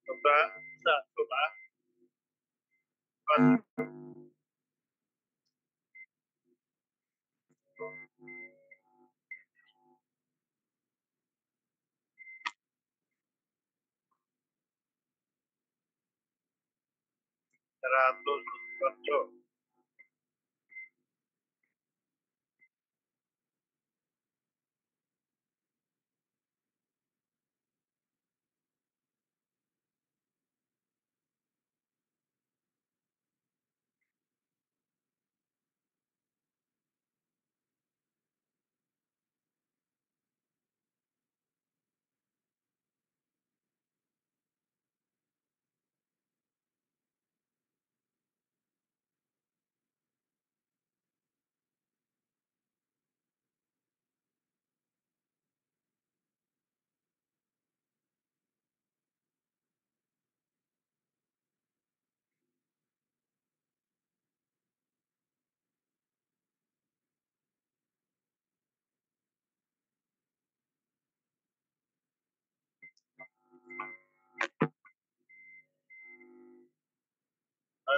তোমরা জানতো না যারা আন্দোলন বুঝতে পারছো?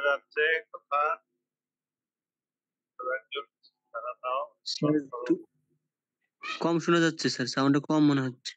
যাচ্ছে কথা একজন তারা নাও স্যার একটু কম শোনা যাচ্ছে স্যার, সাউন্ডটা কম মনে হচ্ছে।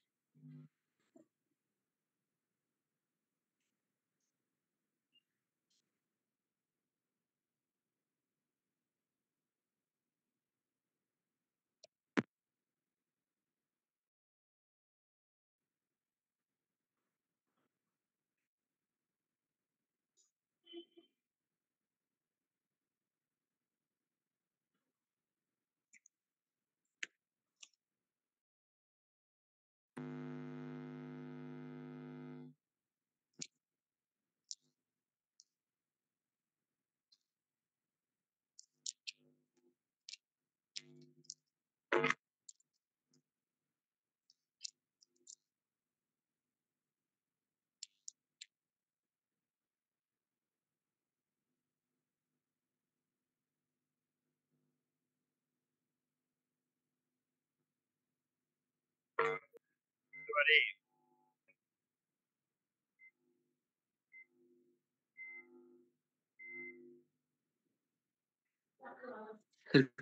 পারি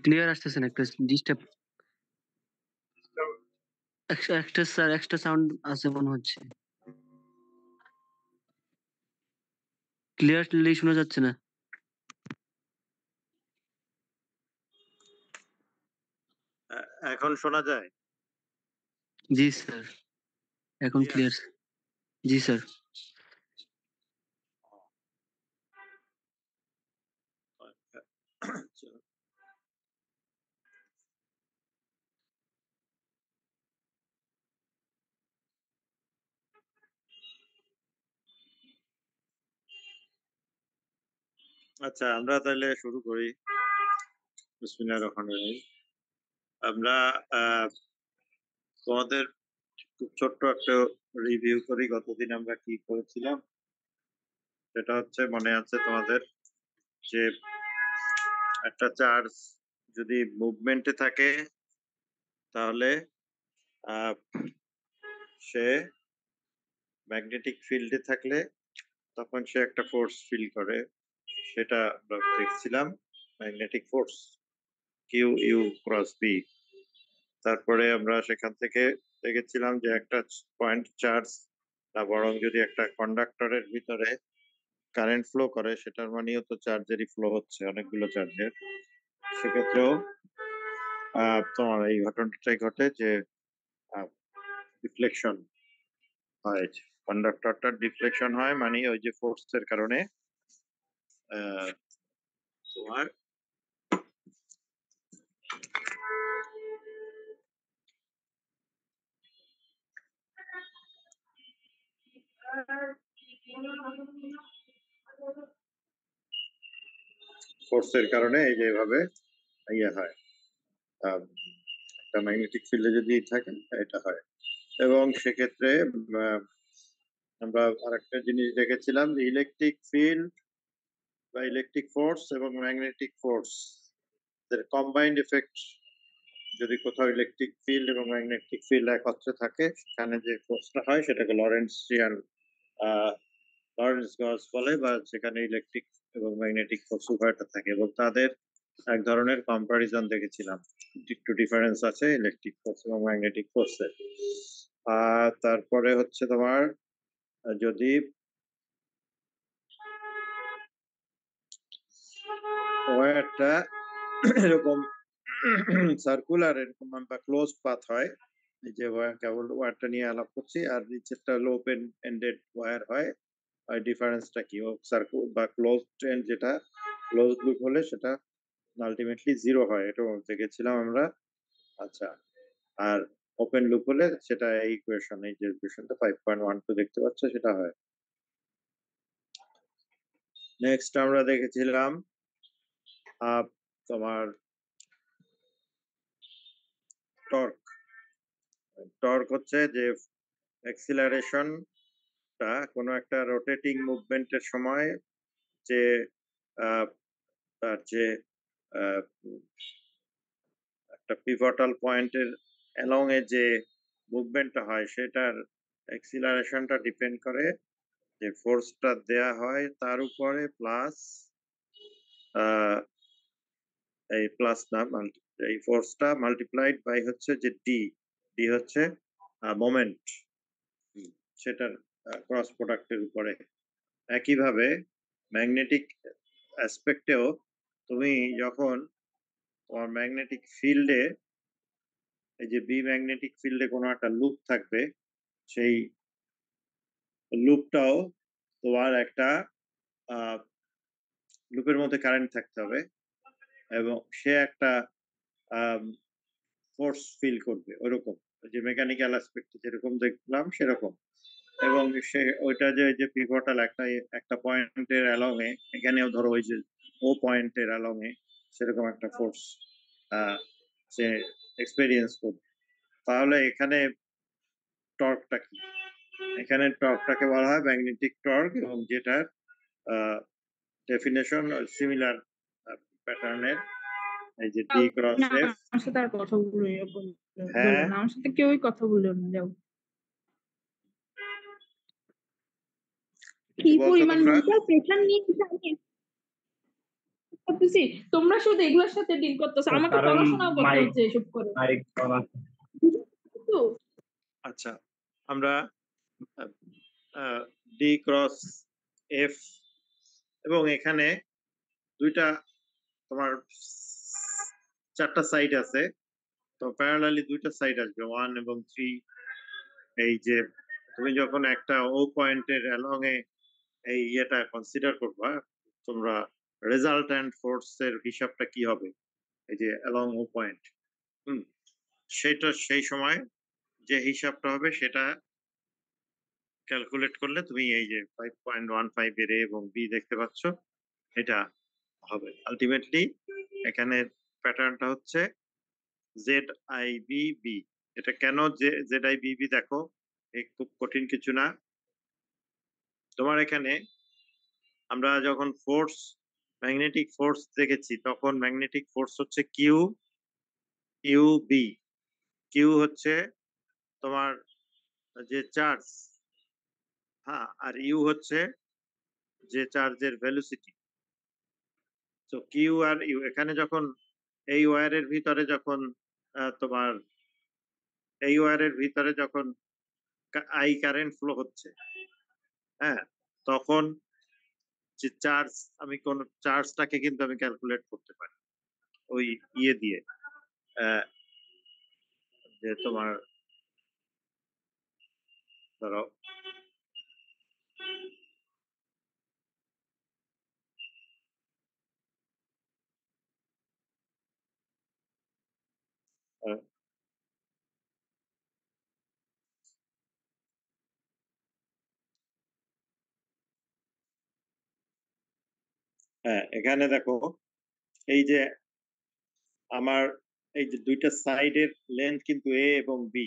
ক্লিয়ার আসতেছে না, একটা ডিস্টার্ব, একটা স্যার এক্সট্রা সাউন্ড আছে মনে হচ্ছে, ক্লিয়ারলি শোনা যাচ্ছে না। এখন শোনা যায়? জি স্যার, এখন ক্লিয়ার। জি স্যার। আচ্ছা, আমরা তাহলে শুরু করি। বিসমিল্লাহির রহমানির রহিম। আমরা তোমাদের খুব ছোট্ট একটা রিভিউ করি গতদিন আমরা কি করেছিলাম। সেটা হচ্ছে, মনে আছে তোমাদের যে একটা চার্জ যদি মুভমেন্টে থাকে তাহলে সে ম্যাগনেটিক ফিল্ডে থাকলে তখন সে একটা ফোর্স ফিল করে, সেটা আমরা দেখছিলাম, magnetic force Q U cross B. তারপরে আমরা সেখান থেকে দেখেছিলাম যে একটা পয়েন্ট চার্জ না, বরং যদি একটা কন্ডাক্টরের ভিতরে কারেন্ট ফ্লো করে সেটার মানেও তো চার্জেরই ফ্লো হচ্ছে, অনেকগুলো চার্জের। সেক্ষেত্রেও তোমার এই ঘটনাটাই ঘটে যে ডিফ্লেকশন হয়, কন্ডাক্টরটা ডিফ্লেকশন হয়, মানে ওই যে ফোর্সের কারণে তোমার ফোর্সের কারণে এই যে এভাবে ইয়ে হয়, একটা ম্যাগনেটিক ফিল্ডে যদি থাকে এটা হয়। এবং সেক্ষেত্রে আমরা আরেকটা জিনিস দেখেছিলাম যে ইলেকট্রিক ফিল্ড বা ইলেকট্রিক ফোর্স এবং ম্যাগনেটিক ফোর্স এর কম্বাইন্ড এফেক্ট, যদি কোথাও ইলেকট্রিক ফিল্ড এবং ম্যাগনেটিক ফিল্ড একত্রে থাকে সেখানে যে ফোর্সটা হয় সেটাকে লরেন্টজিয়ান লরেন্স গজ বলে, বা যেখানে ইলেকট্রিক এবং ম্যাগনেটিক ফোর্স উভয়টা থাকে, এবং তাদের এক ধরনের কম্পারিজন দেখেছিলাম, একটু ডিফারেন্স আছে ইলেকট্রিক ফোর্স এবং ম্যাগনেটিক ফোর্সের। আর তারপরে হচ্ছে তোমার যদি ওয়্যারটা এরকম সার্কুলার এরকম বা ক্লোজ পাথ হয়, এই যে কেবল ওয়্যারটা নিয়ে আলাপ করছি, আর নিচেরটা হলো ওপেন এন্ডেড ওয়্যার হয়, আর ডিফারেন্সটা কি? ও সার্কুল বা ক্লোজড এন্ড, যেটা ক্লোজ লুপ হলে সেটা আলটিমেটলি জিরো হয়, এটা দেখেছিলাম আমরা। আচ্ছা, আর ওপেন লুপ হলে সেটা এই ইকুয়েশন, এই যে ইকুয়েশনটা 5.12 দেখতে পাচ্ছ, সেটা হয়। নেক্সট আমরা দেখেছিলাম তোমার টর্ক। টর্ক হচ্ছে যে অ্যাক্সিলারেশনটা কোনো একটা রোটেটিং মুভমেন্টের সময় যে তার যে একটা পিভটাল পয়েন্টের অ্যালং এ যে মুভমেন্টটা হয়, সেটার অ্যাক্সিলারেশনটা ডিপেন্ড করে যে ফোর্সটা দেয়া হয় তার উপরে, প্লাস এই প্লাস না, এই ফোর্সটা মাল্টিপ্লাইড বাই হচ্ছে যে ডি, ডি হচ্ছে মোমেন্ট, সেটার ক্রস প্রোডাক্টের উপরে। একইভাবে ম্যাগনেটিক অ্যাসপেক্টেও তুমি যখন তোমার ম্যাগনেটিক ফিল্ডে, এই যে বি ম্যাগনেটিক ফিল্ডে কোনো একটা লুপ থাকবে, সেই লুপটাও তোমার একটা লুপের মধ্যে কারেন্ট থাকতে হবে, এবং সে একটা ফোর্স ফিল করবে ওরকম, যে মেকানিক্যাল অ্যাসপেক্টে যেরকম দেখলাম সেরকম। এবং সে ওইটা যে পিভটাল একটা একটা পয়েন্টের অ্যালং এ, এখানেও ধরো ওই যে ও পয়েন্টের অ্যালং এ সেরকম একটা ফোর্স সে এক্সপেরিয়েন্স করবে। তাহলে এখানে টর্কটা কি? এখানে টর্কটাকে বলা হয় ম্যাগনেটিক টর্ক, এবং যেটার ডেফিনেশন সিমিলার প্যাটার্নের, এই যে ডি ক্রস না, এফ। আমার সাথে আর কথা বলো হ্যাঁ, না, আমার সাথে কেউই কথা বললো না। যাও, কি কি বলছো পরিমাণ তোমরা? মেন্টাল প্রেশার নিয়ে করতেছি, তোমরা শুধু এগুলোর সাথে ডিল করতেছো, আমাকে কারণ পড়াশোনাও করতে মাইক হচ্ছে এসব করে। মাইক অন আছে। তো আচ্ছা, আমরা ডি ক্রস এফ, এবং এখানে দুইটা তোমার চারটা সাইড আছে, তো প্যারালালি দুইটা সাইড আসবে, 1 এবং 3। এই যে তুমি যখন একটা ও পয়েন্টের অ্যালং এ এই ইয়েটা কনসিডার করবা, তোমরা রেজাল্ট্যান্ট ফোর্স এর হিসাবটা কি হবে, এই যে অ্যালং ও পয়েন্ট, সেটা সেই সময় যে হিসাবটা হবে সেটা ক্যালকুলেট করলে তুমি এই যে 5.15 এর এ এবং বি দেখতে পাচ্ছ, এটা হবে আলটিমেটলি। এখানে প্যাটার্নটা হচ্ছে জেড আই বি বি। এটা কেন জেড আই বি বি দেখো, এই খুব কঠিন কিছু না। তোমার এখানে আমরা যখন ফোর্স, ম্যাগনেটিক ফোর্স দেখেছি, তখন ম্যাগনেটিক ফোর্স হচ্ছে কিউ ইউ বি। কিউ হচ্ছে তোমার যে চার্জ, হ্যাঁ, আর ইউ হচ্ছে যে চার্জের ভেলোসিটি। তো কিউ আর ইউ, এখানে যখন এই ওয়্যারের ভিতরে যখন তোমার এই ওয়্যারের ভিতরে যখন আই কারেন্ট ফ্লো হচ্ছে, হ্যাঁ, তখন যে চার্জ, আমি কোন চার্জটাকে কিন্তু আমি ক্যালকুলেট করতে পারি ওই ইয়ে দিয়ে, যে তোমার ধরো হ্যাঁ, এখানে দেখো, এই যে আমার এই যে দুইটা সাইডের লেন্থ কিন্তু এ এবং বি,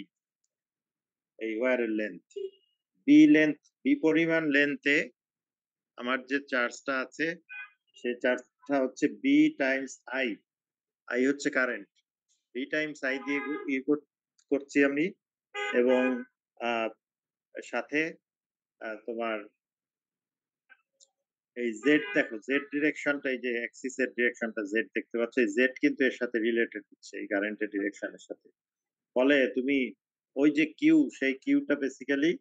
এই ওয়্যারের লেন্থ বি পরিমাণ লেন্থে আমার যে চার্জটা আছে, সেই চার্জটা হচ্ছে বি টাইমস আই। আই হচ্ছে কারেন্ট, বি টাইমস আই দিয়ে করছি আমি, এবং সাথে তোমার এই জেড দেখো, জেড ডিরেকশনটা, এই যে অ্যাক্সিস এর ডিরেকশনটা জেড দেখতে পাচ্ছ, এই জেড কিন্তু এর সাথে রিলেটেড হচ্ছে এই কারেন্টের ডিরেকশনের সাথে। ফলে তুমি ওই যে কিউ, সেই কিউটা বেসিক্যালি,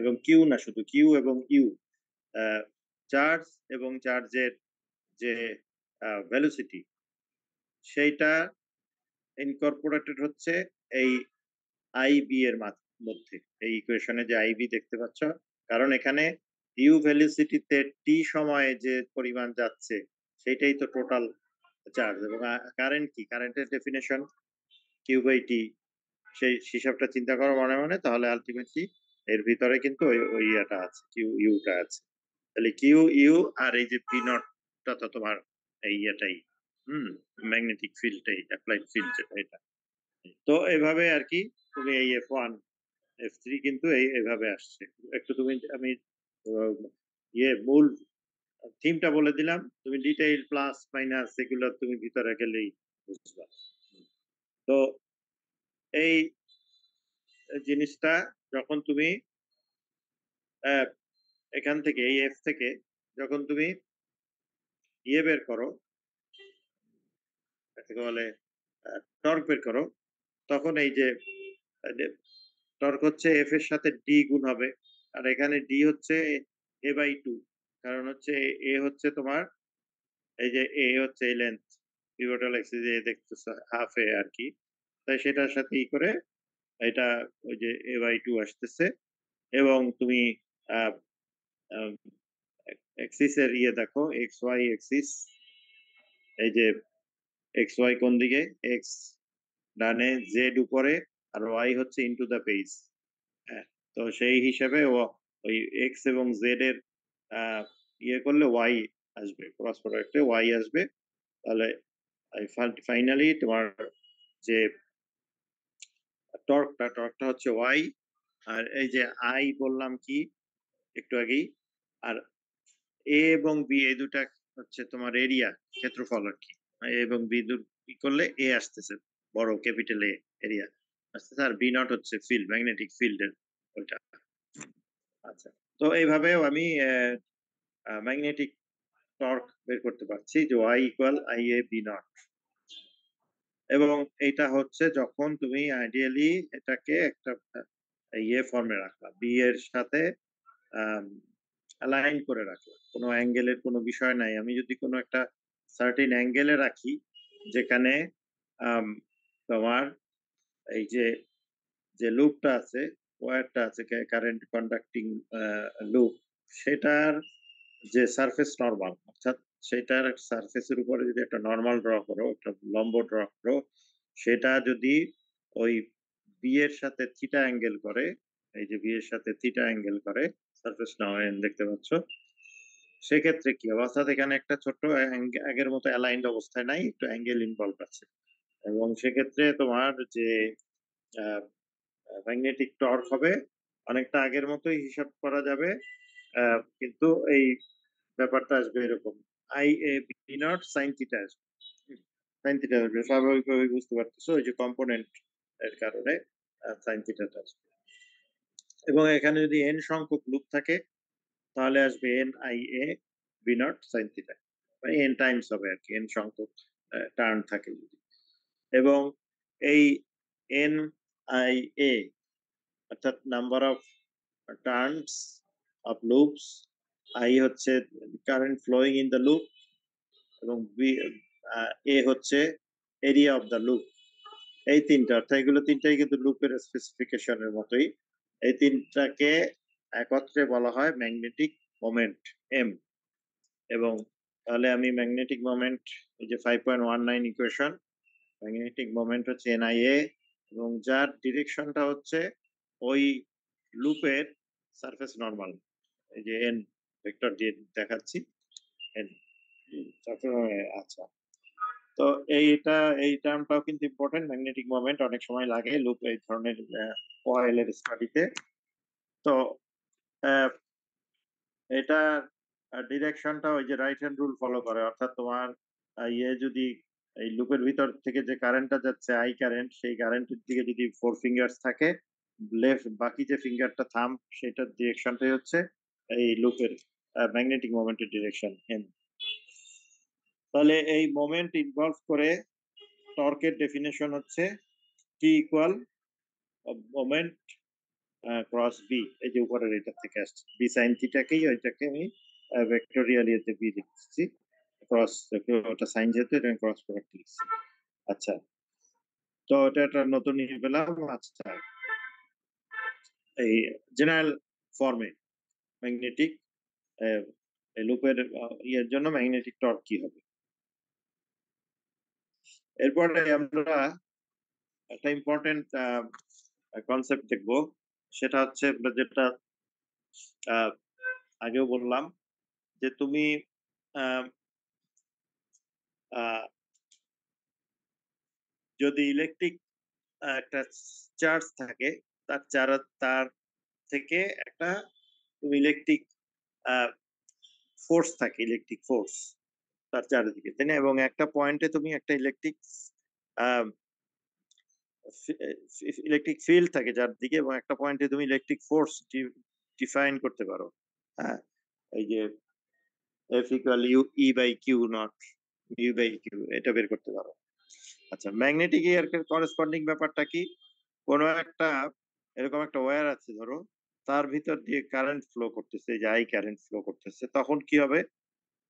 এবং কিউ না শুধু কিউ এবং ইউ, চার্জ এবং চার্জের যে ভেলোসিটি, সেইটা ইনকর্পোরেটেড হচ্ছে এই আইবি এর মধ্যে, এই ইকুয়েশনে যে আইবি দেখতে পাচ্ছ। কারণ এখানে ইউ ভেলোসিটিতে টি সময়ে যে পরিমাণ যাচ্ছে সেটাই তো টোটাল চার্জ। এবং কারেন্ট কি, কারেন্টের ডেফিনেশন কিউ বাই টি, সেই হিসাবটা চিন্তা করো মনে মনে, তাহলে আলটিমেটলি এর ভিতরে কিন্তু ওই ইয়েটা আছে, কিউ ইউটা আছে। তাহলে কিউ ইউ আর এই যে পি নটটা তো তোমার এই ইয়েটাই, ম্যাগনেটিক ফিল্ডটাই, অ্যাপ্লাইড ফিল্ড যেটা, এটা। তো এভাবে আর কি তুমি এই F1 F3 কিন্তু এইভাবে আসছে। একটু তুমি, আমি মূল থিমটা বলে দিলাম, তুমি ডিটেইল প্লাস মাইনাস এগুলো তুমি ভিতরে গেলেই বুঝবা। তো এই জিনিসটা যখন তুমি এখান থেকে এই এফ থেকে যখন তুমি বের করো, এটাকে বলে টর্ক বের করো, তখন এই যে টর্ক হচ্ছে এফ এর সাথে ডি গুণ হবে। আর এখানে ডি হচ্ছে এ বাই টু, কারণ হচ্ছে এ হচ্ছে তোমার এই যে এ হচ্ছে এই লেন্থ, পিভটাল অ্যাক্সিস এ দেখতেছো হাফ এ আর কি, তাই সেটার সাথে ই করে এটা ওই যে এ বাই টু আসতেছে। এবং তুমি অ্যাক্সিস এর দেখো, এক্স ওয়াই অ্যাক্সিস, এই যে এক্স ওয়াই কোন দিকে, এক্স ডানে, জেড উপরে, আর ওয়াই হচ্ছে ইনটু দ্য পেজ। হ্যাঁ, তো সেই হিসাবে ওই এক্স এবং জেড এর করলে ওয়াই আসবে, ক্রস প্রোডাক্টে ওয়াই আসবে। তাহলে ফাইনালি তোমার যে টর্কটা হচ্ছে ওয়াই। আর এই যে আই বললাম কি একটু আগেই, আর এ এবং বি এই দুটা হচ্ছে তোমার এরিয়া, ক্ষেত্রফল আর কি। এ এবং বি করলে এ আসতেছে, বড় ক্যাপিটাল এ এরিয়া আসতেছে, আর বি নট হচ্ছে ফিল্ড, ম্যাগনেটিক ফিল্ডের ওইটা। আচ্ছা, তো এইভাবেও আমি ম্যাগনেটিক টর্ক বের করতে পারছি, যে Y equal I A B nought. এবং এটা হচ্ছে যখন তুমি আইডিয়ালি এটাকে একটা ফর্মে রাখলা, বি এর সাথে অ্যালাইন করে রাখলাম, কোনো অ্যাঙ্গেলের কোনো বিষয় নাই। আমি যদি কোনো একটা সার্টেন অ্যাঙ্গেলে রাখি, যেখানে তোমার এই যে লুপটা আছে, ওয়্যারটা আছে, কারেন্ট কন্ডাক্টিং লুপ, সেটার যে সারফেস নরমাল, অর্থাৎ সেটার সারফেসের উপরে যদি একটা নরমাল ড্র করো, একটা লম্ব ড্র করো, সেটা যদি ওই বি এর সাথে থিটা অ্যাঙ্গেল করে, এই যে বি এর সাথে থিটা অ্যাঙ্গেল করে, সারফেস নাও দেখতে পাচ্ছ, সেক্ষেত্রে কি হবে, অর্থাৎ এখানে একটা ছোট্ট আগের মতো অ্যালাইন্ড অবস্থায় নাই, একটু অ্যাঙ্গেল ইনভলভ আছে। এবং সেক্ষেত্রে তোমার যে ম্যাগনেটিক টর্ক হবে অনেকটা আগের মতোই হিসাব করা যাবে, কিন্তু এই ব্যাপারটা আসবে এরকম, I A B nought sine theta আসবে। সাইন থিটা আসবে স্বাভাবিকভাবে, বুঝতে পারতেছো, ওই যে কম্পোনেন্ট এর কারণে সাইন থিটাটা আসবে। এবং এখানে যদি এন সংখ্যক লুপ থাকে, তাহলে আসবে N I A B nought sine theta, N times হবে আর কি, এন সংখ্যক টার্ন থাকে যদি। এবং এই এন আই এ অর্থাৎ number of turns of loops, I হচ্ছে current flowing in the loop, এবং বি এ হচ্ছে এরিয়া অফ দ্য লুপ। এই তিনটা, অর্থাৎ এগুলো তিনটাই কিন্তু লুপের স্পেসিফিকেশনের মতোই। এই তিনটাকে একত্রে বলা হয় ম্যাগনেটিক মোমেন্ট, এম। এবং তাহলে আমি ম্যাগনেটিক মোমেন্ট, এই যে 5.19 ইকুয়েশন, ম্যাগনেটিক মোমেন্ট হচ্ছে এনআইএ, এবং যার ডিরেকশনটা হচ্ছে ওই লুপের সারফেস নরমাল, এই যে এন ভেক্টর দিয়ে দেখাচ্ছি, এন। আচ্ছা, তো এই টার্মটাও কিন্তু ইম্পর্টেন্ট, ম্যাগনেটিক মোমেন্ট অনেক সময় লাগে লুপ এই ধরনের কয়েলের স্টাডিতে। তো এটা ডিরেকশনটা ওই যে রাইট হ্যান্ড রুল ফলো করে, অর্থাৎ তোমার যদি এই লুপের ভিতর থেকে যে কারেন্টটা যাচ্ছে আই কারেন্ট, সেই কারেন্টের দিকে যদি 4 ফিঙ্গার্স থাকে, লেফট বাকি যে ফিঙ্গারটা থাম সেটার ডিরেকশনটাই হচ্ছে এই লুপের ম্যাগনেটিক মোমেন্টের ডিরেকশন এম। তাহলে এই মোমেন্ট ইনভলভ করে টর্কের ডেফিনেশন হচ্ছে T equal moment cross B, এই যে উপরের এটা থেকে আসছে বি সাইন থিটাকেই ওইটাকে আমি ভেক্টোরিয়াল ইয়েতে বি লিখছি, ক্রস ওটা সাইন যেহেতু এটা ক্রস প্রোডাক্ট লিখছি। আচ্ছা, তো এটা একটা নতুন নিয়ে পেলাম। আচ্ছা, এই জেনারেল ফর্মে ম্যাগনেটিক লুপের ইয়ের জন্য ম্যাগনেটিক টর্ক কি হবে। এরপরে আমরা একটা ইম্পর্টেন্ট কনসেপ্ট দেখবো, সেটা হচ্ছে যেটা আগেও বললাম যে তুমি যদি ইলেকট্রিক একটা চার্জ থাকে তার থেকে একটা তুমি ইলেকট্রিক ফোর্স থাকে, ইলেকট্রিক ফোর্স তার চারিদিকে, তাই না? এবং একটা পয়েন্টে তুমি একটা ইলেকট্রিক ফিল্ড থাকে চারদিকে, এবং একটা পয়েন্টে তুমি ইলেকট্রিক ফোর্স ডিফাইন করতে পারো। হ্যাঁ, এই যে F equal E by Q not U by Q, এটা বের করতে পারো। আচ্ছা, ম্যাগনেটিক এর করেসপন্ডিং ব্যাপারটা কি? কোনো একটা এরকম একটা ওয়্যার আছে ধরো, তার ভিতর দিয়ে কারেন্ট ফ্লো করতেছে, যে আই কারেন্ট ফ্লো করতেছে, তখন কি হবে?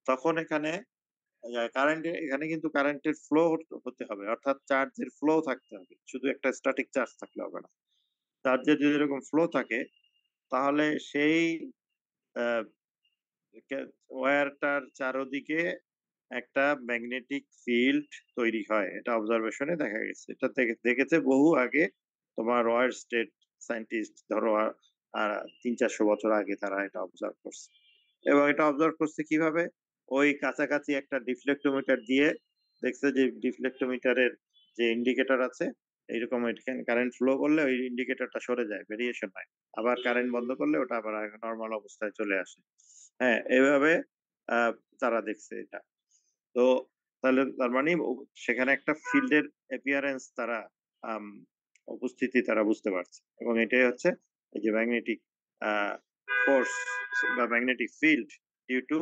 তখন এখানে এখানে কিন্তু কারেন্টের ফ্লো হতে হবে, অর্থাৎ চার্জের ফ্লো থাকতে হবে, শুধু একটা স্ট্যাটিক চার্জ থাকলে হবে না। চার্জের যদি এরকম ফ্লো থাকে তাহলে সেই ওয়্যারটার চারদিকে একটা ম্যাগনেটিক ফিল্ড তৈরি হয়। এটা অবজারভেশনে দেখা গেছে, এটা দেখেছে বহু আগে তোমার রয়্যাল স্টেট সায়েন্টিস্ট, ধরো আর 300-400 বছর আগে তারা এটা অবজার্ভ করছে। এবং এটা অবজার্ভ করছে কিভাবে? ওই কাছাকাছি একটা ডিফ্লেক্টোমিটার দিয়ে দেখছে যে ডিফ্লেক্টোমিটারের যে ইন্ডিকেটর আছে, এইরকম এখানে কারেন্ট ফ্লো করলে ওই ইন্ডিকেটরটা সরে যায়, ভেরিয়েশন হয়, আবার কারেন্ট বন্ধ করলে ওটা আবার নর্মাল অবস্থায় চলে আসে। হ্যাঁ, এইভাবে তারা দেখছে এটা। তো তাহলে তার মানে সেখানে একটা ফিল্ডের অ্যাপিয়ারেন্স তারা উপস্থিতি তারা বুঝতে পারছে, এবং এটাই হচ্ছে এই যে ম্যাগনেটিক ফোর্স বা magnetic field due to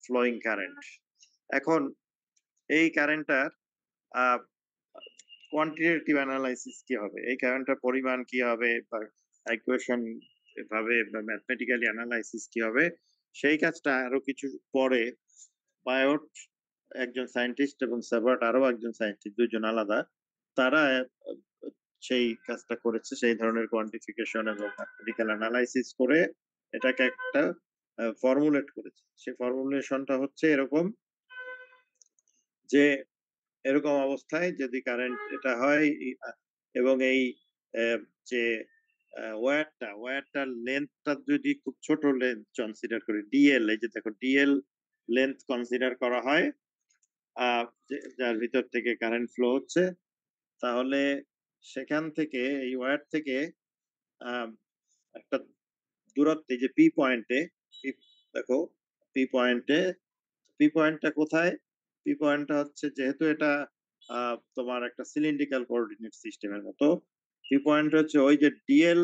flowing current. এখন এই কারেন্টটার কোয়ান্টিটেটিভ অ্যানালাইসিস কি হবে, এই কারেন্টটার পরিমাণ কি হবে, বা ইকুয়েশন ভাবে বা ম্যাথমেটিক্যালি অ্যানালাইসিস কি হবে, সেই কাজটা আরো কিছু পরে বায়োট একজন সায়েন্টিস্ট এবং সেবার্ট আরো একজন সায়েন্টিস্ট, দুইজন আলাদা, তারা সেই কাজটা করেছে, সেই ধরনের কোয়ান্টিফিকেশন এবং ম্যাথমেটিক্যাল অ্যানালাইসিস করে এটাকে একটা ফর্মুলেট করেছে। সেই ফর্মুলেশনটা হচ্ছে এরকম যে এরকম অবস্থায় যদি কারেন্ট এটা হয় এবং এই যে ওয়্যারটার লেন্থটা যদি খুব ছোট লেন্থ কনসিডার করি, ডিএল, এই যে দেখো ডিএল লেন্থ কনসিডার করা হয়, যার ভিতর থেকে কারেন্ট ফ্লো হচ্ছে, তাহলে সেখান থেকে এই ওয়্যার থেকে একটা দূরত্বে যে পি পয়েন্টে, দেখো পি পয়েন্টটা কোথায়? পি পয়েন্টটা হচ্ছে, যেহেতু এটা তোমার একটা সিলিন্ড্রিক্যাল কোঅর্ডিনেট সিস্টেমের মতো, পি পয়েন্ট হচ্ছে ওই যে ডিএল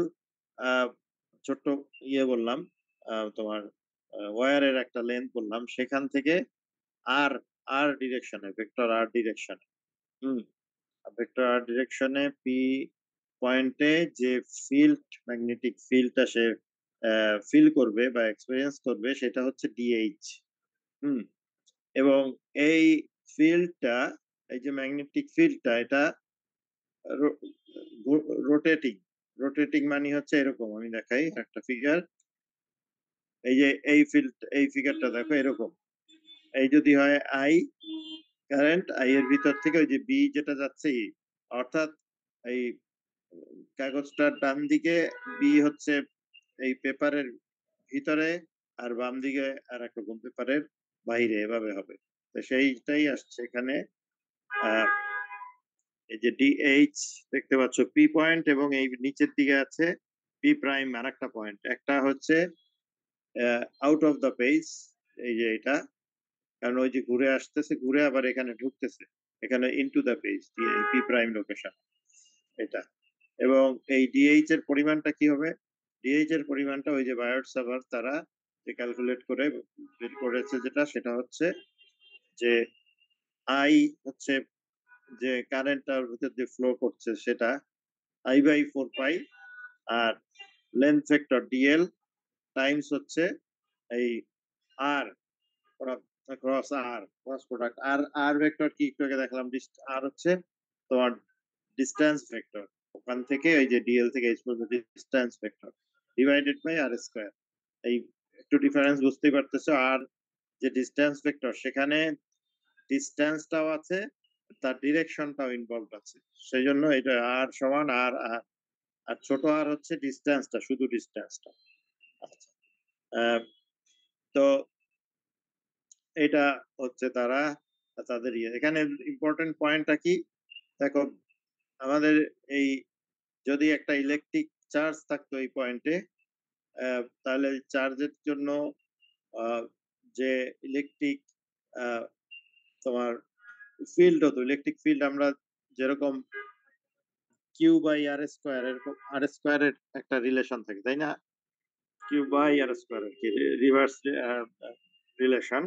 ছোট্ট ইয়ে বললাম, তোমার ওয়্যারের একটা লেন্থ বললাম, সেখান থেকে আর আর ডিরেকশনে, ভেক্টর আর ডিরেকশনে, ভেক্টর আর ডিরেকশনে পি পয়েন্টে যে ফিল্ড, ম্যাগনেটিক ফিল্ডটা সে ফিল করবে বা এক্সপেরিয়েন্স করবে, সেটা হচ্ছে ডিএইচ। এবং এই ফিল্ডটা, এই যে ম্যাগনেটিক ফিল্ডটা, এটা রোটেটিং মানে হচ্ছে এরকম, আমি দেখাই একটা ফিগার, এই যে এই ফিগারটা দেখো এরকম, এই যদি হয় আই কারেন্ট, আই এর ভিতর থেকে ওই যে বি যেটা যাচ্ছে ই, অর্থাৎ এই কাগজটার ডান দিকে বি হচ্ছে এই পেপারের ভিতরে, আর বাম দিকে আর এক রকম পেপারের বাইরে, এভাবে হবে। তো সেইটাই আসছে এখানে। এই যে ডিএইচ দেখতে পাচ্ছ পি পয়েন্ট, এবং এই নিচের দিকে আছে পি প্রাইম, আর একটা পয়েন্ট, একটা হচ্ছে আউট অফ দ্য পেজ, এই যে এটা, কারণ ওই যে ঘুরে আসতেছে, ঘুরে আবার এখানে ঢুকতেছে, এখানে into the page P prime location এটা। এবং এই ডিএইচ এর পরিমাণটা কি হবে? ডিএইচ এর পরিমাণটা ওই যে বায়োট সাভার তারা যে ক্যালকুলেট করে বের করেছে যেটা সেটা হচ্ছে যে আই হচ্ছে যে কারেন্টটার ভিতর দিয়ে ফ্লো করছে সেটা I বাই 4 পাই আর লেন্থ ভেক্টর ডিএল টাইমস হচ্ছে এই আর ক্রস আর ক্রস প্রোডাক্ট আর ভেক্টর কি একটু আগে দেখলাম আর হচ্ছে তোমার ডিস্টেন্স ভেক্টর ওখান থেকে ওই যে ডিএল থেকে এইচ পর্যন্ত distance vector divided by R square এই একটু ডিফারেন্স বুঝতেই পারতেছো আর যে ডিস্টেন্স ভেক্টর সেখানে ডিস্টেন্সটাও আছে তার ডিরেকশনটাও ইনভলভ আছে সেই জন্য এটা আর সমান আর আর ছোট আর হচ্ছে ডিস্টেন্সটা শুধু ডিস্টেন্সটা আচ্ছা তো এটা হচ্ছে তারা তাদের এখানে ইম্পর্টেন্ট পয়েন্টটা কি দেখো আমাদের এই যদি একটা ইলেকট্রিক চার্জ থাকতো এই পয়েন্টে তাহলে চার্জের জন্য যে ইলেকট্রিক তোমার ফিল্ড হতো ইলেকট্রিক ফিল্ড আমরা যেরকম কিউ বাই আর স্কোয়ার এরকম আর স্কোয়ারের একটা রিলেশন থাকে তাই না কিউ বাই আর স্কোয়ার কি রিভার্স রিলেশন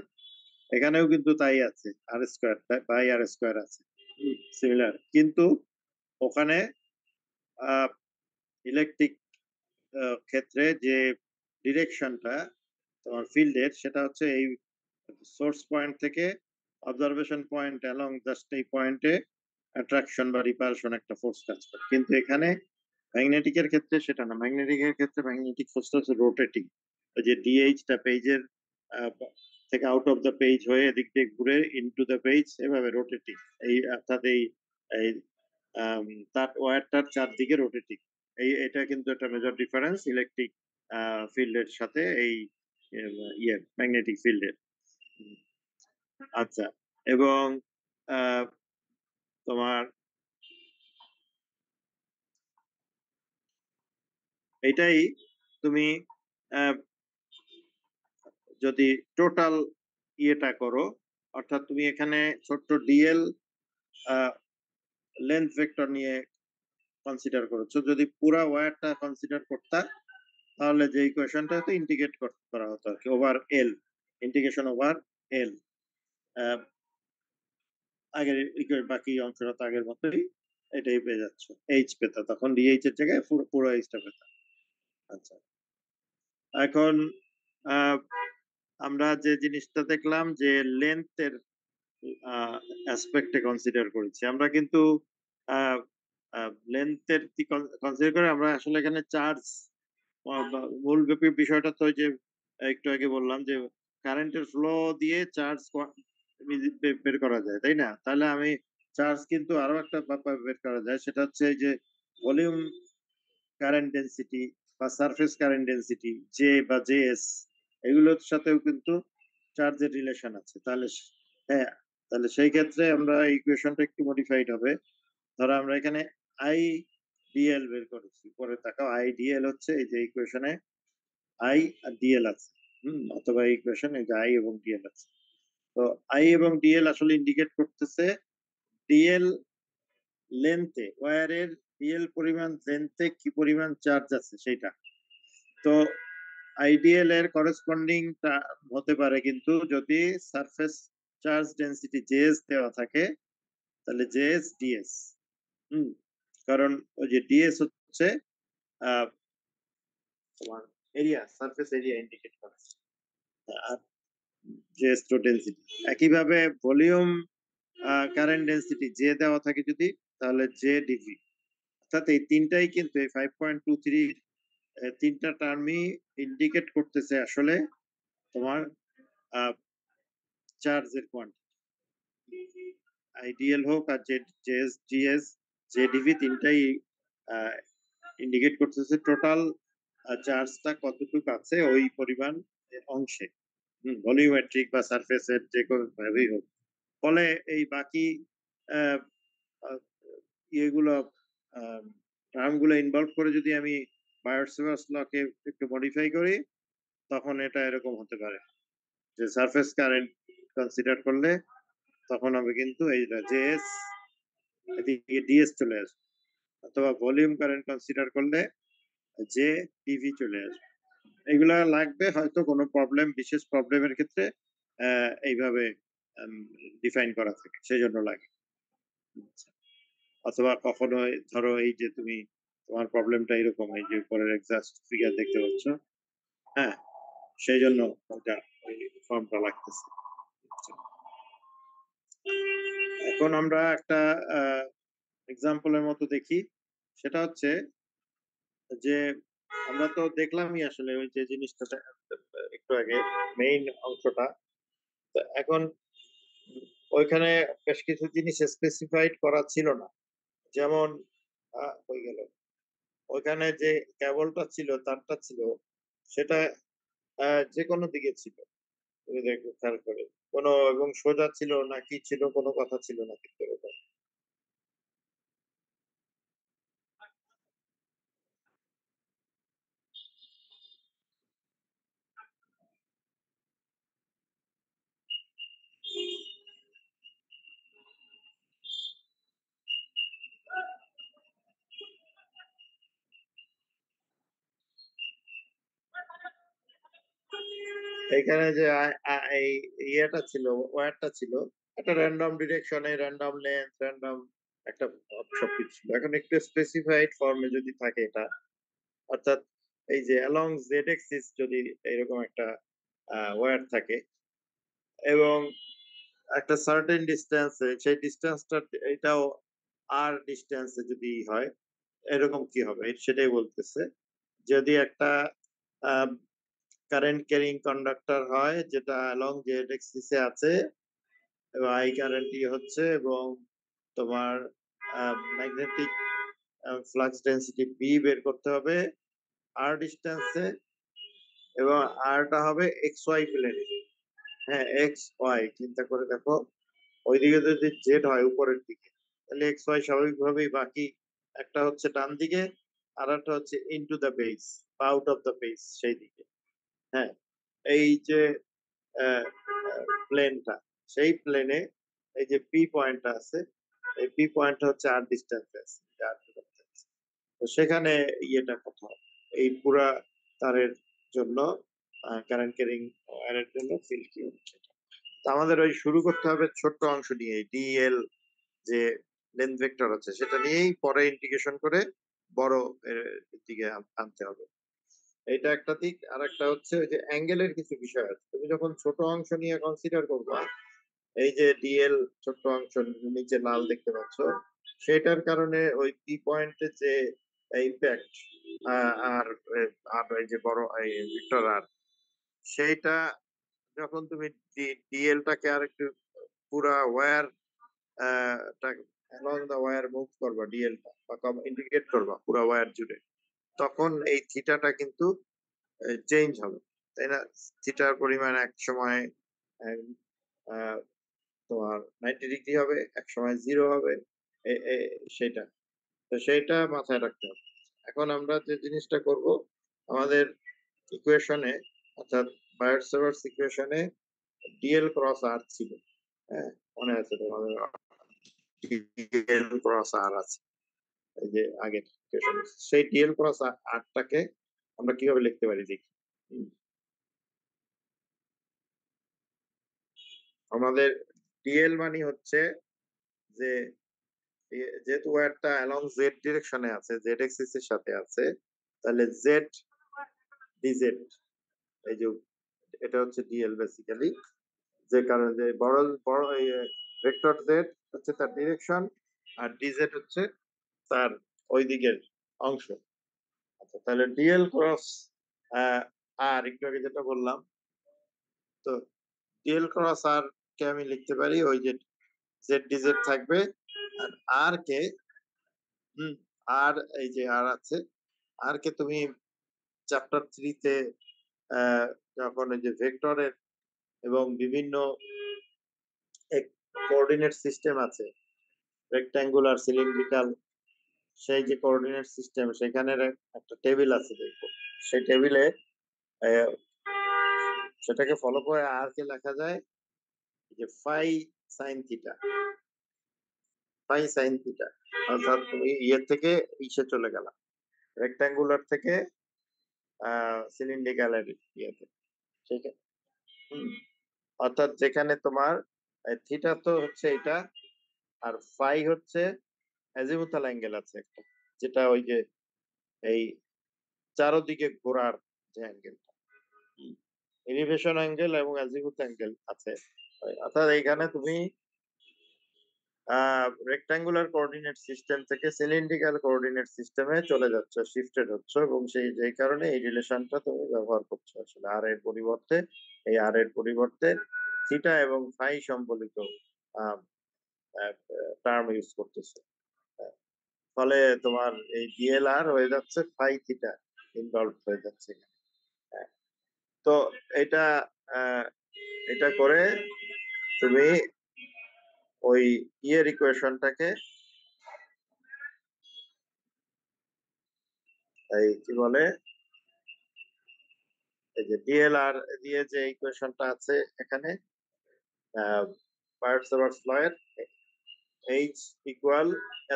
এখানেও কিন্তু তাই আছে আর স্কোয়ার বাই আর স্কোয়ার আছে সিমিলার কিন্তু ওখানে ইলেকট্রিক ক্ষেত্রে যে ডিরেকশনটা তোমার ফিল্ডের সেটা হচ্ছে এই সোর্স পয়েন্ট থেকে অবজারভেশন পয়েন্ট অ্যালং জাস্ট এই পয়েন্টে অ্যাট্রাকশন বা রিপালশন একটা ফোর্স কাজ করে কিন্তু এখানে ম্যাগনেটিকের ক্ষেত্রে সেটা না ম্যাগনেটিকের ক্ষেত্রে ম্যাগনেটিক ফোর্সটা হচ্ছে রোটেটিং ওই যে ডিএইচটা পেজের থেকে আউট অফ দ্য পেজ হয়ে এদিক দিয়ে ঘুরে ইনটু দ্য পেজ এভাবে রোটেটিং এই অর্থাৎ এই তার ওয়্যারটার চারদিকে রোটেটিং এটা কিন্তু একটা মেজর ডিফারেন্স ইলেকট্রিক ফিল্ডের সাথে এই ইয়ে ম্যাগনেটিক ফিল্ডের আচ্ছা এবং তোমার এটাই তুমি যদি টোটাল ইয়েটা করো অর্থাৎ তুমি এখানে ছোট্ট ডিএল লেন্থ ভেক্টর নিয়ে কনসিডার করেছো যদি পুরা ওয়্যারটা কনসিডার করতা তাহলে যে ইকুয়েশনটা তো ইন্টিগ্রেট করা হতো আর কি ওভার এল ইন্টিগ্রেশন ওভার এল আগের বাকি অংশটা তো আগের মতোই এটাই পেয়ে যাচ্ছ এইচ পেতা তখন ডিএইচ এর জায়গায় পুরো এইচটা পেতা আচ্ছা এখন আমরা যে জিনিসটা দেখলাম যে লেন্থের অ্যাসপেক্টে কনসিডার করেছি আমরা কিন্তু লেন্থের কি কনসিডার করে আমরা আসলে এখানে চার্জ মূল বিষয়টা তো যে একটু আগে বললাম যে কারেন্টের ফ্লো দিয়ে চার্জ বের করা যায় তাই না তাহলে আমি চার্জ কিন্তু আরো একটা বের করা যায় সেটা হচ্ছে যে ভলিউম কারেন্ট ডেন্সিটি বা সারফেস কারেন্ট ডেন্সিটি জে বা জেএস এগুলোর সাথেও কিন্তু চার্জের রিলেশন আছে তাহলে হ্যাঁ তাহলে সেই ক্ষেত্রে আমরা ইকুয়েশনটা একটু মডিফাইড হবে ধরো আমরা এখানে আই ডিএল বের করেছি পরে তাকাও আই ডিএল হচ্ছে এই যে ইকুয়েশনে আই আর ডিএল আছে অথবা ইকুয়েশন এই যে আই এবং ডিএল আছে তো আই এবং ডিএল আসলে ইন্ডিকেট করতেছে ডিএল লেন্থে ওয়্যারের ডিএল পরিমাণ লেন্থে কি পরিমাণ চার্জ আছে সেটা তো আইডিএল এর করেসপন্ডিং হতে পারে কিন্তু যদি সারফেস চার্জ ডেন্সিটি জেএস দেওয়া থাকে তাহলে জেএস ডিএস কারণ ওই যে ডিএস হচ্ছে তোমার এরিয়া সারফেস এরিয়া ইন্ডিকেট করে আর জেএস টু ডেন্সিটি একইভাবে ভলিউম কারেন্ট ডেন্সিটি জে দেওয়া থাকে যদি তাহলে জে ডিভি অর্থাৎ এই তিনটাই কিন্তু এই 5.23 তিনটা টার্মই ইন্ডিকেট করতেছে আসলে তোমার চার্জের কোয়ান্টিটি আইডিএল হোক আর জেএস জিএস জেডিভি তিনটাই ইন্ডিকেট করতেছে টোটাল চার্জটা কতটুকু আছে ওই পরিমাণ অংশে ভলিউমেট্রিক বা সারফেসের যে কোনো ভাবেই হোক ফলে এই বাকি ইয়েগুলো টার্মগুলো ইনভলভ করে যদি আমি বায়োট-সেভার্টস লকে একটু মডিফাই করি তখন এটা এরকম হতে পারে যে সারফেস কারেন্ট কনসিডার করলে তখন হবে কিন্তু এই জেএস এদিকে ডিএস চলে আসবে অথবা ভলিউম কারেন্ট কনসিডার করলে যে টিভি চলে আসবে। এগুলা লাগবে হয়তো কোনো প্রবলেম, বিশেষ প্রবলেমের ক্ষেত্রে এইভাবে ডিফাইন করা থাকে, সেজন্য লাগে। আচ্ছা। অথবা কখনো ধরো এই যে তুমি তোমার প্রবলেমটা এরকম, এই যে উপরের এক্সাস্ট ফিগার দেখতে পাচ্ছ, হ্যাঁ, সেই জন্য ওটা ওই ফর্মটা লাগতেছে। আচ্ছা। এখন আমরা একটা এক্সাম্পলের মতো দেখি, সেটা হচ্ছে যে আমরা তো দেখলামই আসলে ওই যে জিনিসটা একটু আগে, মেইন অংশটা। তো এখন ওইখানে বেশ কিছু জিনিস স্পেসিফাইড করা ছিল না, যেমন হয়ে গেল ওইখানে যে কেবলটা ছিল, তারটা ছিল, সেটা যে কোনো দিকে ছিল, তুমি দেখো খেয়াল করে, কোনো এবং সোজা ছিল না কি ছিল, কোনো কথা ছিল না কিন্তু এরকম। এখানে যে এই ইয়েটা ছিল, ওয়্যারটা ছিল, একটা র্যান্ডম ডিরেকশনে, র্যান্ডম লেন্থ, র্যান্ডম একটা সবকিছু ছিল। এখন একটু স্পেসিফাইড ফর্মে যদি থাকে এটা, অর্থাৎ এই যে অ্যালং জেড এক্সিস যদি এরকম একটা ওয়্যার থাকে এবং একটা সার্টেন ডিস্টেন্সে, সেই ডিস্টেন্সটা এটাও আর ডিস্টেন্সে যদি হয়, এরকম কি হবে সেটাই বলতেছে। যদি একটা কারেন্ট ক্যারিং কন্ডাক্টর হয় যেটা অ্যালং জেড এক্সিসে আছে, এবং আই কারেন্টই হচ্ছে, এবং তোমার ম্যাগনেটিক ফ্লাক্স ডেন্সিটি বি বের করতে হবে আর ডিস্টেন্সে, এবং আরটা হবে এক্স ওয়াই প্লেনে। হ্যাঁ, এক্স ওয়াই চিন্তা করে দেখো, ওইদিকে যদি জেড হয় উপরের দিকে, তাহলে এক্স ওয়াই স্বাভাবিকভাবেই বাকি একটা হচ্ছে ডান দিকে, আর একটা হচ্ছে ইনটু দ্য বেস বা আউট অফ দ্য বেস সেই দিকে। হ্যাঁ, এই যে প্লেনটা, সেই প্লেনে এই যে পি পয়েন্টটা আছে, এই পি পয়েন্টটা হচ্ছে আর ডিস্টেন্সে আছে, তো সেখানে ইয়েটা কোথাও, এই পুরা তারের জন্য কারেন্ট ক্যারিং ওয়্যারের জন্য ফিল্ড কি হচ্ছে। তো আমাদের ওই শুরু করতে হবে ছোট্ট অংশ নিয়ে, ডিএল যে লেন্থ ভেক্টর আছে সেটা নিয়েই পরে ইন্টিগ্রেশন করে বড় এর দিকে আনতে হবে। এটা একটা দিক। আর একটা হচ্ছে ওই যে অ্যাঙ্গেলের কিছু বিষয় আছে, তুমি যখন ছোট অংশ নিয়ে কনসিডার করবা, এই যে ডিএল ছোট্ট অংশ নিচে লাল দেখতে পাচ্ছ, সেটার কারণে ওই পি পয়েন্টের যে ইম্প্যাক্ট আর আর এই যে বড় এই ভিক্টর আর, সেইটা যখন তুমি ডিএল টাকে আর একটু পুরা ওয়্যার অ্যালং দা ওয়্যার মুভ করবা, ডিএল টা বা ইন্ডিকেট করবা পুরা ওয়্যার জুড়ে, তখন এই থিটাটা কিন্তু চেঞ্জ হবে, তাই না? থিটার পরিমাণ এক সময় আহ, তোমার 90 ডিগ্রি হবে, এক সময় 0 হবে, সেটা, তো সেইটা মাথায় রাখতে হবে। এখন আমরা যে জিনিসটা করব, আমাদের ইকুয়েশনে, অর্থাৎ বায়োট-সাভার্টস ইকুয়েশনে ডিএল ক্রস আর ছিল, হ্যাঁ, মনে আছে তোমাদের, ডিএল ক্রস আর আছে এই যে আগের ইকুয়েশন। সেই ডিএল ক্রস আরটাকে আমরা কিভাবে লিখতে পারি দেখি। আমাদের ডিএল মানে হচ্ছে যে যেহেতু ওয়্যারটা অ্যালং জেড ডিরেকশনে আছে, জেড এক্সিস এর সাথে আছে, তাহলে জেড ডিজেড, এই যে এটা হচ্ছে ডিএল বেসিক্যালি, যে কারণে যে বড় বড় ভেক্টর জেড হচ্ছে তার ডিরেকশন, আর ডিজেড হচ্ছে তার ওই দিকের অংশ। আচ্ছা, তাহলে ডিএল ক্রস আর একটু আগে যেটা বললাম, তো ডিএল ক্রস আর কে আমি লিখতে পারি ওই যে জেড ডিজেড থাকবে, আর আর কে হুম আর এই যে আর আছে, আর কে তুমি চ্যাপ্টার 3 তে যখন এই যে ভেক্টরের এবং বিভিন্ন কোঅর্ডিনেট সিস্টেম আছে, রেক্ট্যাঙ্গুলার, সিলিন্ড্রিক্যাল, সেই যে কোঅর্ডিনেট সিস্টেম, সেখানে একটা টেবিল আছে দেখবো, সেই টেবিলে সেটাকে ফলো করে আর কে লেখা যায় যে phi sine theta, phi sine theta. অর্থাৎ তুমি ইয়ে থেকে ইসে চলে গেলা, রেক্ট্যাঙ্গুলার থেকে সিলিন্ড্রিক্যাল এর ইয়েতে, ঠিক আছে? অর্থাৎ যেখানে তোমার থিটা তো হচ্ছে এটা, আর ফাই হচ্ছে অ্যাজিমুথাল অ্যাঙ্গেল আছে একটা, যেটা ওই যে এই চারদিকে ঘোরার যে অ্যাঙ্গেলটা, এলিভেশন অ্যাঙ্গেল এবং অ্যাজিমুথ অ্যাঙ্গেল আছে। অর্থাৎ এইখানে তুমি রেক্ট্যাঙ্গুলার কোঅর্ডিনেট সিস্টেম থেকে সিলিন্ড্রিক্যাল কোঅর্ডিনেট সিস্টেমে চলে যাচ্ছ, শিফটেড হচ্ছ, এবং যেই কারণে এই রিলেশনটা তুমি ব্যবহার করছো আসলে আর এর পরিবর্তে, এই আর এর পরিবর্তে থিটা এবং ফাই সম্বলিত টার্ম ইউজ করতেছো। ফলে তোমার এই ডিএলআর হয়ে যাচ্ছে ফাই থিটা ইনভলভ হয়ে যাচ্ছে এখানে। তো এটা এটা করে তুমি ওই ইয়ের ইকুয়েশনটাকে, এই কি বলে, এই যে ডিএলআর দিয়ে যে ইকুয়েশনটা আছে এখানে, পার্টস ল এর এইচ ইকুয়াল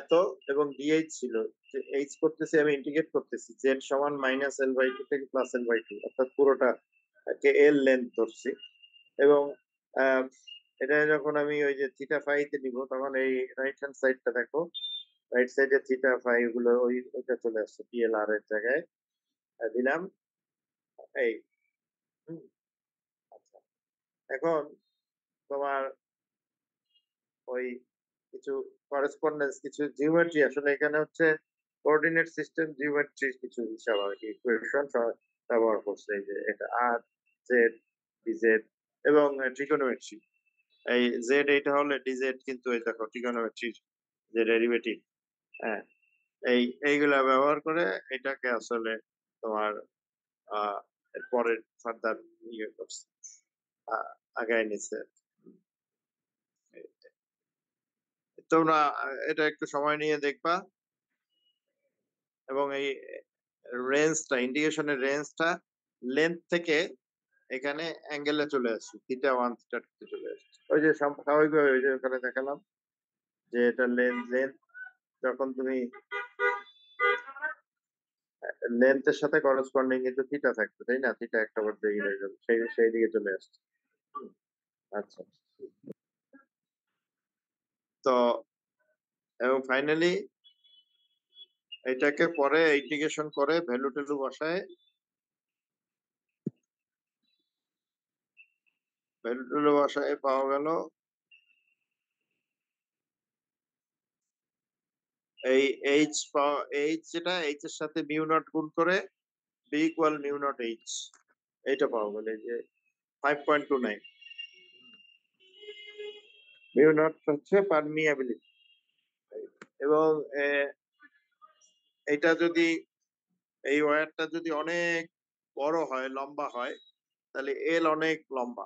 এত এবং ডিএইচ ছিল, যে এইচ করতেছি আমি ইন্টিগ্রেট করতেছি জেড সমান মাইনাস এল বাই টু থেকে প্লাস এল বাই টু, অর্থাৎ পুরোটা কে এল লেন্থ ধরছি। এবং এটা যখন আমি ওই যে থিটা ফাইতে নিব, তখন এই রাইট হ্যান্ড সাইডটা দেখো, রাইট সাইডে থিটা ফাই গুলো ওইটা চলে আসছে ডিএলআর এর জায়গায় দিলাম এই। আচ্ছা, এখন তোমার ওই কিছু করেসপন্ডেন্স, কিছু জিওমেট্রি, আসলে এখানে হচ্ছে কোঅর্ডিনেট সিস্টেম জিওমেট্রি কিছু হিসাব আর কি, ইকুয়েশন ব্যবহার করছে, এই যে এটা আর জেড ডিজেড এবং ট্রিগোনোমেট্রি। এই জেড এইটা হলে ডিজেড কিন্তু এই দেখো ট্রিগোনোমেট্রি যে ডেরিভেটিভ, হ্যাঁ, এইগুলা ব্যবহার করে এটাকে আসলে তোমার পরে ফার্দার ইয়ে করছে, আগায় নিছে। তোমরা এটা একটু সময় নিয়ে দেখবা, এবং এই রেঞ্জটা, ইন্ডিকেশনের রেঞ্জটা লেন্থ থেকে এখানে অ্যাঙ্গেলে চলে আসছে, থিটা ওয়ান থিটা টু চলে আসছে। ওই যে স্বাভাবিকভাবে ওই যে ওখানে দেখালাম যে এটা লেন্থ যখন তুমি লেন্থের সাথে করসপন্ডিং কিন্তু থিটা থাকবে, তাই না? থিটা একটা বার দিয়ে হয়ে যাবে, সেই দিকে চলে আসছে। আচ্ছা, তো এবং ফাইনালি এটাকে পরে ইন্টিগ্রেশন করে ভ্যালু ট্যালু বসায়, ভ্যালু ট্যালু বসায় পাওয়া গেল এই এইচ, যেটা এইচ এর সাথে মিউ নট গুণ করে B equal mu nought H, এইটা পাওয়া গেল এই যে 5.29। মিউ নট হচ্ছে পারমিয়াবিলিটি। এবং এটা যদি, এই ওয়্যারটা যদি অনেক বড় হয়, লম্বা হয়, তাহলে এল অনেক লম্বা।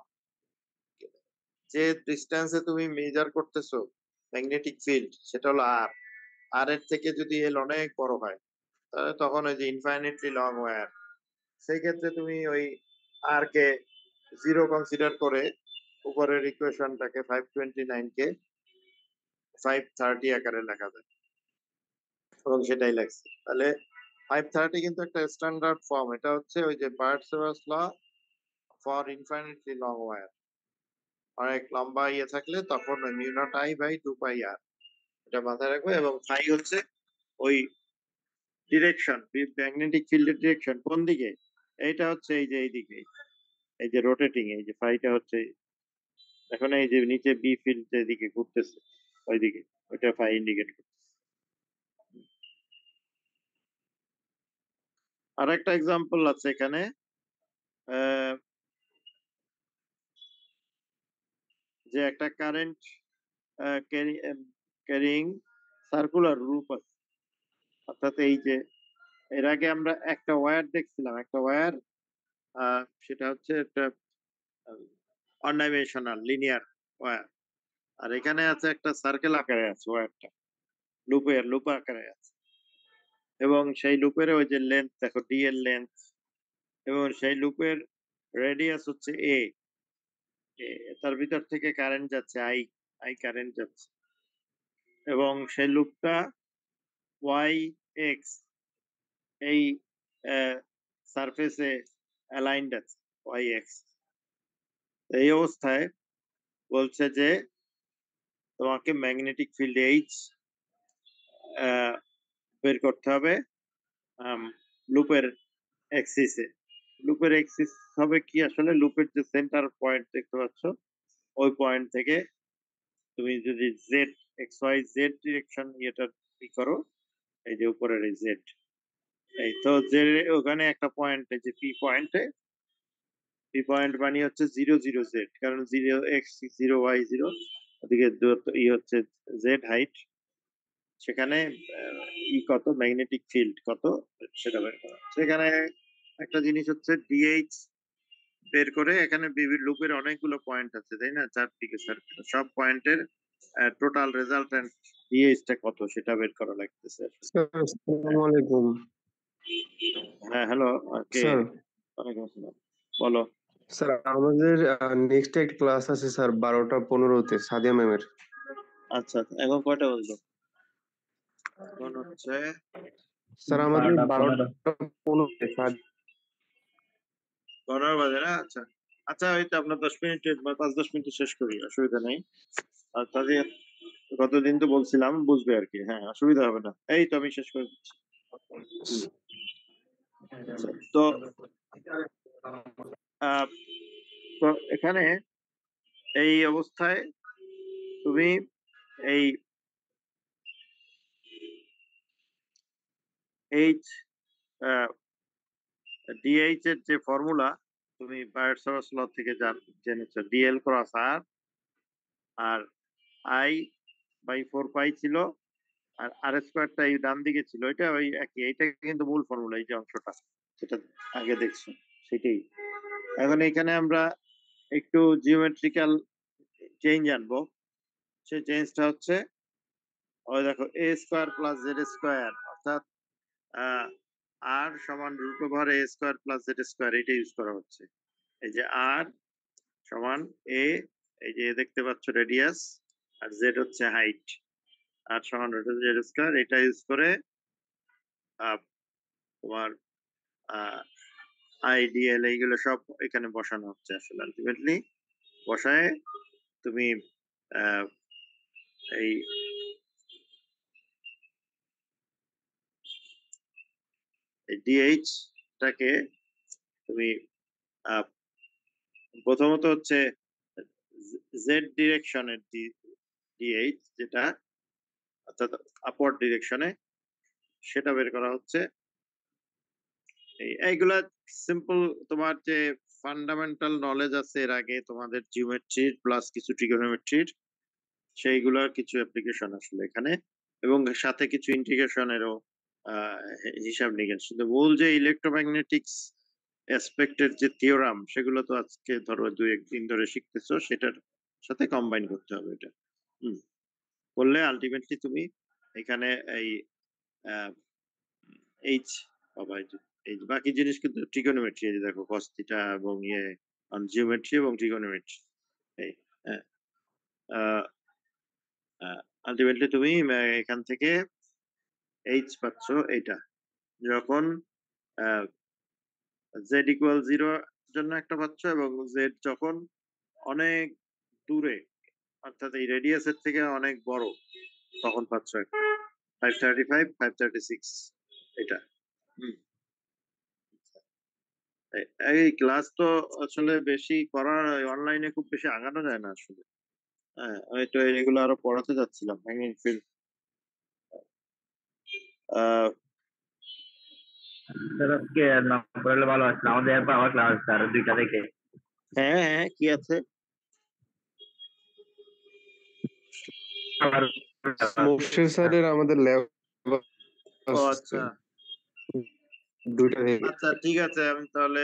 যে ডিস্টেন্সে তুমি মেজার করতেছো ম্যাগনেটিক ফিল্ড, সেটা হলো আর, আর এর থেকে যদি এল অনেক বড় হয়, তাহলে তখন ওই যে ইনফাইনিটলি লং ওয়্যার, সেই ক্ষেত্রে তুমি ওই আর কে 0 কনসিডার করে উপরের ইকুয়েশনটাকে 529 কে 530 আকারে লেখা যায়, এবং সেটাই লাগছে। তাহলে 530 কিন্তু একটা স্ট্যান্ডার্ড ফর্ম, এটা হচ্ছে ওই যে parts law for infinitely long wire. অনেক লম্বা ইয়ে থাকলে তখন ওই mu naught I by 2 pi R, এটা মাথায় রাখবে। এবং ফাই হচ্ছে ওই ডিরেকশন, ম্যাগনেটিক ফিল্ডের ডিরেকশন কোন দিকে, এইটা হচ্ছে এই যে এইদিকে, এই যে রোটেটিং, এই যে ফাইটা হচ্ছে এখন এই যে নিচে বি ফিল্ড যেদিকে ঘুরতেছে ওইদিকে, ওইটা ফাই ইন্ডিকেট করতেছে। আর একটা এক্সাম্পল আছে এখানে, যে একটা কারেন্ট ক্যারিং সার্কুলার রূপ আছে, অর্থাৎ এই যে এর আগে আমরা একটা ওয়্যার দেখছিলাম, একটা ওয়্যার, সেটা হচ্ছে একটা অনডাইমেনশনাল লিনিয়ার ওয়্যার, আর এখানে আছে একটা সার্কেল আকারে আছে ওয়্যারটা, লুপ আকারে আছে, এবং সেই লুপের ওই যে লেন্থ দেখো ডি এর লেন্থ, এবং সেই লুপের রেডিয়াস হচ্ছে এ, তার ভিতর থেকে কারেন্ট যাচ্ছে আই কারেন্ট যাচ্ছে। এবং সেই লুপটা ওয়াই এক্স এই সারফেসে অ্যালাইন্ড আছে ওয়াই এক্স। এই অবস্থায় বলছে যে তোমাকে ম্যাগনেটিক ফিল্ড এইচ বের করতে হবে লুপের এক্সিসে। লুপের এক্সিস হবে কি, আসলে লুপের যে সেন্টার পয়েন্ট দেখতে পাচ্ছ ওই পয়েন্ট থেকে তুমি যদি Z X Y Z direction এটা কি করো, এই যে উপরের এই জেড, এই তো যে ওখানে একটা পয়েন্ট, এই যে পি পয়েন্ট বানিয়ে হচ্ছে 0 0 জেড, কারণ 0 x 0 y 0, ওদিকে ই হচ্ছে জেড হাইট, সেখানে কত ম্যাগনেটিক ফিল্ড কত সেটা বের করা। সেখানে একটা জিনিস হচ্ছে ডিএইচ বের করে, এখানে লুপের অনেকগুলো পয়েন্ট আছে তাই না, চারদিকে সার্কেল, সব পয়েন্টের টোটাল রেজাল্টেন্ট ডিএইচটা কত সেটা বের করা লাগতেছে। স্যার আসসালামু আলাইকুম। হ্যাঁ হ্যালো, কে? স্যার ওয়ালাইকুম আসসালাম, বলো। স্যার আমাদের নেক্সট একটা ক্লাস আছে স্যার 12টা 15-তে সাদিয়া ম্যামের। আচ্ছা এখন কয়টা বলছো? এখন হচ্ছে স্যার আমাদের 12টা 12টা 15-তে 12 বাজে না? আচ্ছা আচ্ছা, ওই তো আপনার 10 মিনিটে বা 5-10 মিনিটে শেষ করি, অসুবিধা নেই। আর তাহলে গতদিন তো বলছিলাম, বুঝবে আর কি, হ্যাঁ অসুবিধা হবে না। এই তো আমি শেষ করে দিচ্ছি। আচ্ছা, তো তো এখানে এই অবস্থায় তুমি এই এইচ ডিএইচ এর যে ফর্মুলা তুমি পায়ারসভাস ল থেকে জেনেছো, ডিএল ক্রস আর, আর আই বাই 4 পাই ছিল, আর আর স্কোয়ারটা এই ডান দিকে ছিল, এটা ওই একই, এইটা কিন্তু মূল ফর্মুলা, এই যে অংশটা যেটা আগে দেখছো সেটাই। এখন এখানে আমরা একটু জিওমেট্রিক্যাল চেঞ্জ আনবো। সেই চেঞ্জটা হচ্ছে ওই দেখো এ স্কোয়ার প্লাস জেড স্কোয়ার, অর্থাৎ আর সমান root over a square plus Z square, এটা ইউজ করা হচ্ছে। এই যে আর সমান এ, এই যে দেখতে পাচ্ছ রেডিয়াস, আর জেড হচ্ছে হাইট, আর সমান রুট ওভার জেড স্কোয়ার, এটা ইউজ করে তোমার আইডিএল এইগুলো সব এখানে বসানো হচ্ছে। আসলে আলটিমেটলি বসায় তুমি এই ডিএইচ টাকে তুমি প্রথমত হচ্ছে জেড ডিরেকশনের ডিএইচ যেটা, অর্থাৎ আপওয়ার্ড ডিরেকশনে, সেটা বের করা হচ্ছে। এইগুলা সিম্পল, তোমার যে ফান্ডামেন্টাল নলেজ আছে এর আগে তোমাদের জিওমেট্রির প্লাস কিছু ট্রিগোনোমেট্রির, সেইগুলোর কিছু অ্যাপ্লিকেশন আসলে এখানে, এবং সাথে কিছু ইন্টিগ্রেশনেরও হিসাব নিকেশ। কিন্তু মূল যে ইলেকট্রোম্যাগনেটিক্স অ্যাসপেক্টের যে থিওরাম, সেগুলো তো আজকে ধরো 2-1 দিন ধরে শিখতেছো, সেটার সাথে কম্বাইন করতে হবে এটা। করলে আলটিমেটলি তুমি এখানে এই এইচ পাবা। এই যে বাকি জিনিস কিন্তু ট্রিগোনোমেট্রি, এই যে দেখো cos থিটা এবং জিওমেট্রি এবং ট্রিগোনোমেট্রি, এই আলটিমেটলি তুমি এখান থেকে এইচ পাচ্ছ এইটা, যখন জেড ইকুয়াল 0 জন্য একটা পাচ্ছ, এবং জেড যখন অনেক দূরে, অর্থাৎ এই রেডিয়াসের থেকে অনেক বড়, তখন পাচ্ছ একটা 535 536 এটা। এই ক্লাস তো আসলে বেশি করা, অনলাইনে খুব বেশি আগানো যায় না আসলে। হ্যাঁ আমি তো এগুলো আরো পড়াতে যাচ্ছিলাম, ম্যাগনেটিক ফিল্ড। স্যার আজকে না পড়লে ভালো আসলে, আমাদের এরপর আবার ক্লাস স্যার 2টা থেকে। হ্যাঁ হ্যাঁ, কি আছে? আবার মোর্শেদ স্যারের আমাদের ল্যাব ও আছে আচ্ছা 2টা থেকে। আচ্ছা, ঠিক আছে, আমি তাহলে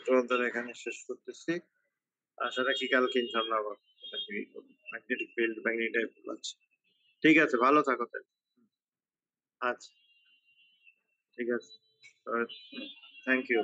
তোমাদের এখানে শেষ করতেছি। আশা রাখি কালকে ইনশাল্লাহ আবার ম্যাগনেটিক ফিল্ড ম্যাগনেটাইজ আছে। ঠিক আছে, ভালো থাকো তাহলে। আচ্ছা ঠিক আছে, থ্যাংক ইউ।